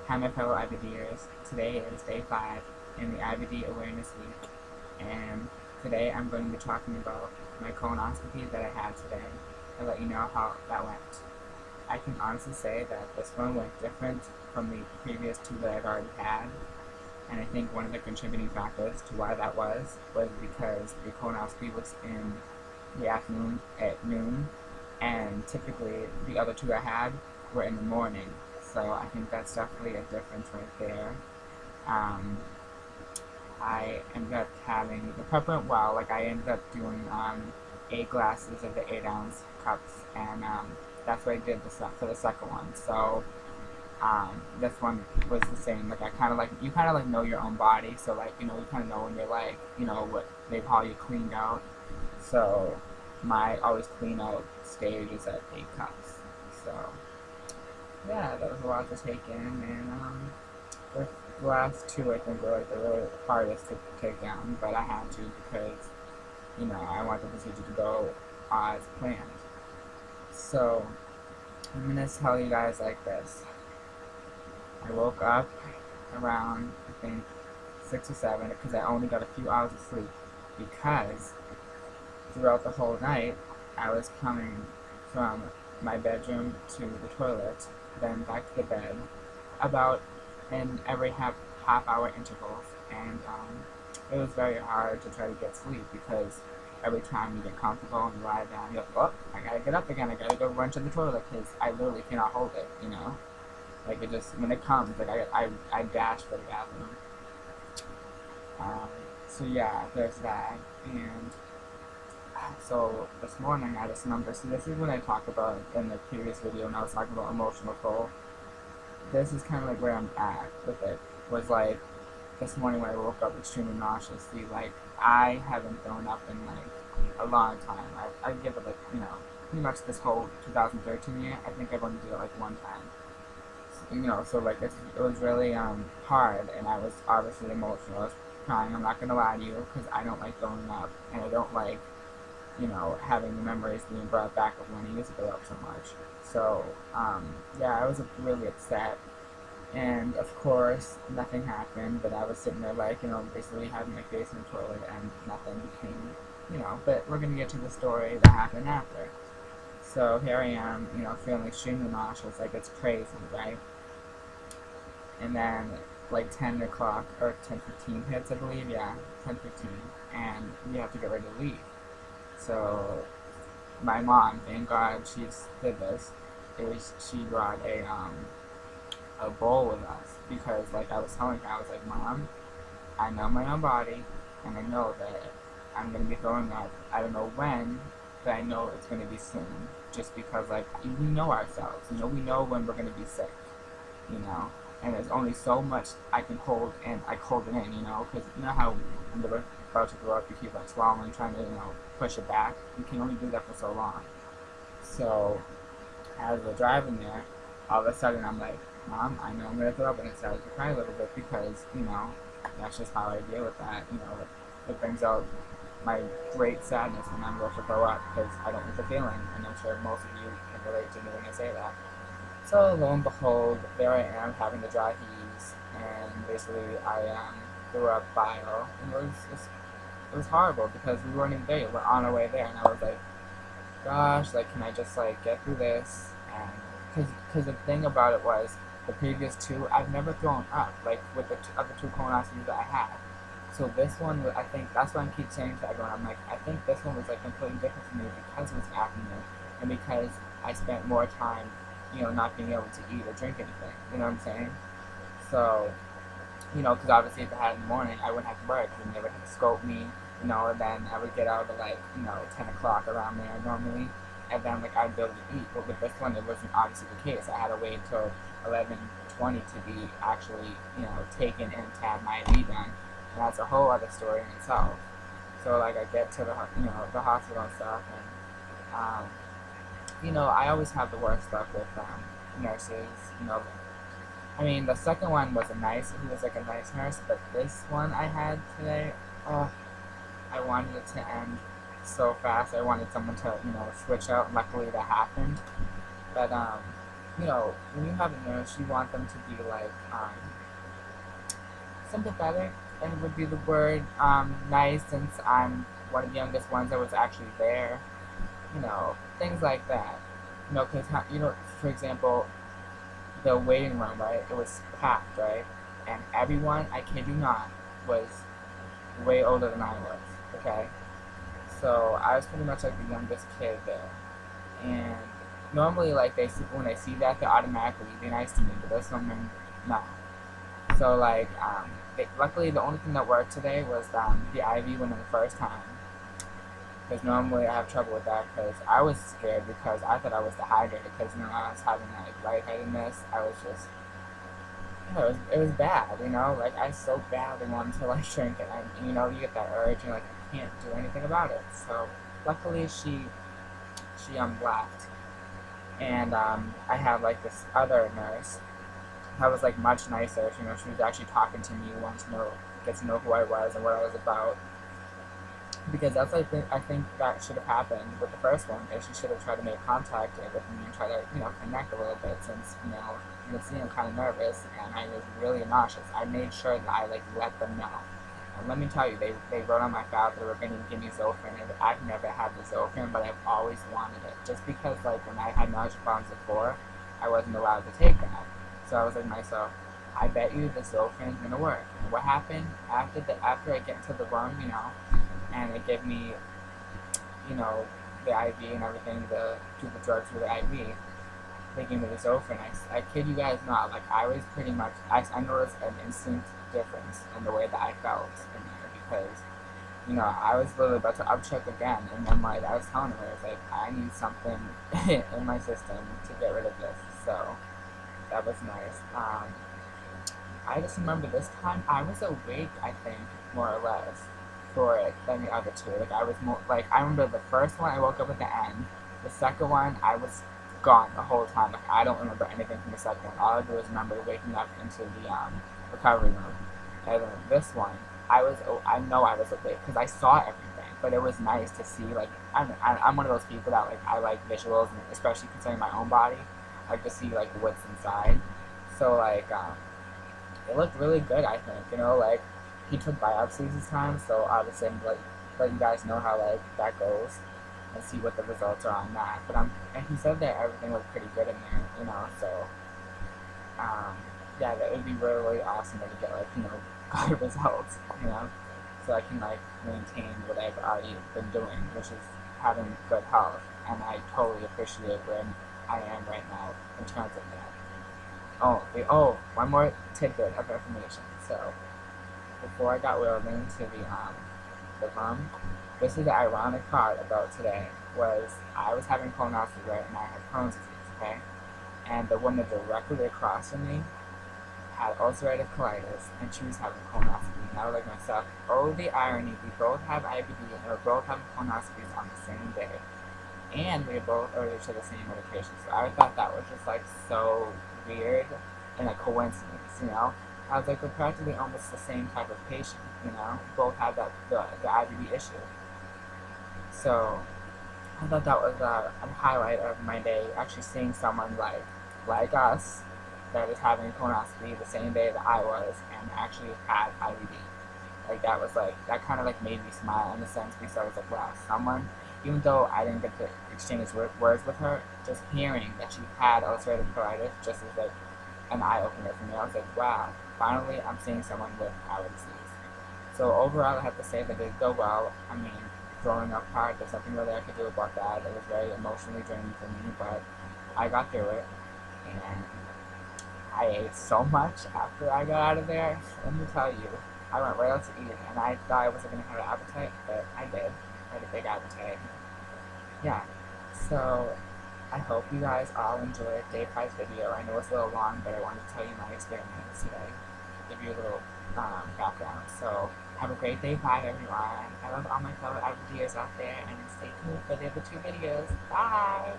Hi my fellow IBDers, today is day 5 in the IBD Awareness Week, and today I'm going to be talking about my colonoscopy that I had today and let you know how that went. I can honestly say that this one went different from the previous 2 that I've already had, and I think one of the contributing factors to why that was because the colonoscopy was in the afternoon at noon, and typically the other 2 I had were in the morning. So I think that's definitely a difference right there. Um, I ended up having the prep went well. Like I ended up doing 8 glasses of the 8-ounce cups, and that's what I did for the second one. So this one was the same. Like I kind of like you kind of like know your own body. So like you kind of know when you're like what they call you cleaned out. So my always clean out stage is at 8 cups. So yeah, that was a lot to take in, and the last 2 I think were like the really hardest to take down, but I had to because I want the procedure to go as planned. So I'm gonna tell you guys like this. I woke up around I think 6 or 7 because I only got a few hours of sleep because throughout the whole night I was coming from my bedroom to the toilet, then back to the bed, about in every half hour intervals, and it was very hard to try to get sleep because every time you get comfortable and you lie down, you're like, oh, I gotta get up again, I gotta go run to the toilet because I literally cannot hold it, like it just, when it comes, like I dash for the bathroom. So yeah, there's that, and so this morning I just remember, see this is what I talked about in the previous video when I was talking about emotional toll. This is kind of like where I'm at with it, was like this morning when I woke up extremely nauseous. See, like I haven't thrown up in like a long time. I give it like, pretty much this whole 2013 year, I think I've only did it like one time. So like it was really hard, and I was obviously emotional. I was crying, I'm not going to lie to you, because I don't like throwing up, and I don't like having the memories being brought back of when I used to go up so much. So, yeah, I was really upset. And, of course, nothing happened, but I was sitting there, like, basically having my face in the toilet, and nothing became, but we're going to get to the story that happened after. So, here I am, feeling extremely nauseous, like, it's crazy, right? And then, like, 10 o'clock, or 10:15 hits, I believe, yeah, 10:15, and we have to get ready to leave. So my mom, thank God she did this. She brought a bowl with us because like I was telling her, I was like, Mom, I know my own body, and I know that I'm gonna be throwing up. I don't know when, but I know it's gonna be soon. Just because like we know ourselves, we know when we're gonna be sick, and there's only so much I can hold and I hold it in, because you know how when they're about to grow up, you keep like swallowing, trying to push it back. You can only do that for so long. So as we're driving there, all of a sudden I'm like, Mom, I know I'm gonna throw up, and I started to cry a little bit because that's just how I deal with that. It brings out my great sadness when I'm about to throw up because I don't like the feeling, and I'm sure most of you can relate to me when I say that. So lo and behold, there I am having the dry heaves, and basically I threw up bile, and it was horrible because we weren't even there. We're on our way there, and I was like, gosh, like can I just like get through this? And because the thing about it was the previous 2 I've never thrown up like with the other 2 colonoscopies that I had. So this one, I think that's why I keep saying to everyone, I'm like, I think this one was like completely different for me because it was afternoon and because I spent more time not being able to eat or drink anything, you know what I'm saying? So, because obviously if I had it in the morning, I wouldn't have to worry because they would have to scope me, and then I would get out at like, 10 o'clock around there normally, and then like I'd be able to eat, but with this one it wasn't obviously the case. I had to wait until 11:20 to be actually, taken in to have my IV done, and that's a whole other story in itself. So like I get to the hospital and stuff, and I always have the worst stuff with nurses. I mean, the second one was he was like a nice nurse, but this one I had today, oh, I wanted it to end so fast. I wanted someone to, switch out. Luckily that happened. But you know, when you have a nurse, you want them to be like sympathetic, and would be the word. Nice, since I'm one of the youngest ones that was actually there. You know, things like that. You know, because you know, for example, the waiting room, right? It was packed, right? And everyone, I kid you not, was way older than I was. Okay, so I was pretty much like the youngest kid there. And normally, like when they see that, they automatically be nice to me. But this woman, no. So like, luckily the only thing that worked today was the IV went in the first time. Because normally I have trouble with that because I was scared because I thought I was dehydrated because you know I was having like lightheadedness. I was just it was bad, you know, like I so badly wanted to like drink it, and you know you get that urge and like I can't do anything about it. So luckily she left, and I have like this other nurse that was like much nicer. You know, she was actually talking to me, wanting to know, get to know who I was and what I was about. Because that's I think that should have happened with the first one. Is she should have tried to make contact with me and try to connect a little bit, since you can see I'm kind of nervous and I was really nauseous. I made sure that I like let them know. And let me tell you, they wrote on my file that they were going to give me Zofran, and I've never had the Zofran, but I've always wanted it. Just because like when I had nausea problems before, I wasn't allowed to take that. So I was like to myself, I bet you the Zofran's gonna work. And what happened after I get into the room, and they give me, the IV and everything, do the drugs with the IV. They gave me the Zofran. I kid you guys not, like I was pretty much, I noticed an instant difference in the way that I felt in there because, I was literally about to upchuck again, and then like I was telling her, I was like, I need something in my system to get rid of this. So that was nice. I just remember this time I was awake, I think, more or less, for it than the other two. Like I was more like I remember the first one I woke up at the end. The second one I was gone the whole time. Like I don't remember anything from the second one. All I do is remember waking up into the recovery room. And then this one, I know I was awake because I saw everything. But it was nice to see. Like I'm one of those people that like I like visuals, and especially concerning my own body. I like to see like what's inside. So like it looked really good. I think like he took biopsies this time, so obviously I'm like let you guys know how like that goes and see what the results are on that. But and he said that everything looked pretty good in there, so yeah, that would be really, really awesome to get like good results, so I can like maintain what I've already been doing, which is having good health, and I totally appreciate where I am right now in terms of that. One more tidbit of information. So before I got wheeled into the room, this is the ironic part about today was I was having colonoscopy, right, and I had Crohn's disease, okay, and the woman directly across from me had ulcerative colitis, and she was having colonoscopy. And I was like myself, oh, the irony, we both have IBD, and we're both having colonoscopies on the same day, and we both ordered to the same medication. So I thought that was just like so weird and a coincidence, I was like, we're practically almost the same type of patient, both had the IBD issue. So I thought that was a highlight of my day, actually seeing someone like us that was having colonoscopy the same day that I was and actually had IBD. Like that kind of like made me smile in a sense, because I was like, wow, someone, even though I didn't get to exchange words with her, just hearing that she had ulcerative colitis just was like an eye opener for me. I was like, wow, finally I'm seeing someone with our disease. So overall, I have to say that it did go well. I mean, growing up hard, there's nothing really I could do about that. It was very emotionally draining for me, but I got through it, and I ate so much after I got out of there. Let me tell you, I went right out to eat, and I thought I wasn't going to have an appetite, but I did. I had a big appetite. Yeah, so I hope you guys all enjoyed day 5's video. I know it's a little long, but I wanted to tell you my experience today, give you a little background. So have a great day 5, everyone. I love all my fellow IBDers out there, and stay tuned for the other 2 videos. Bye!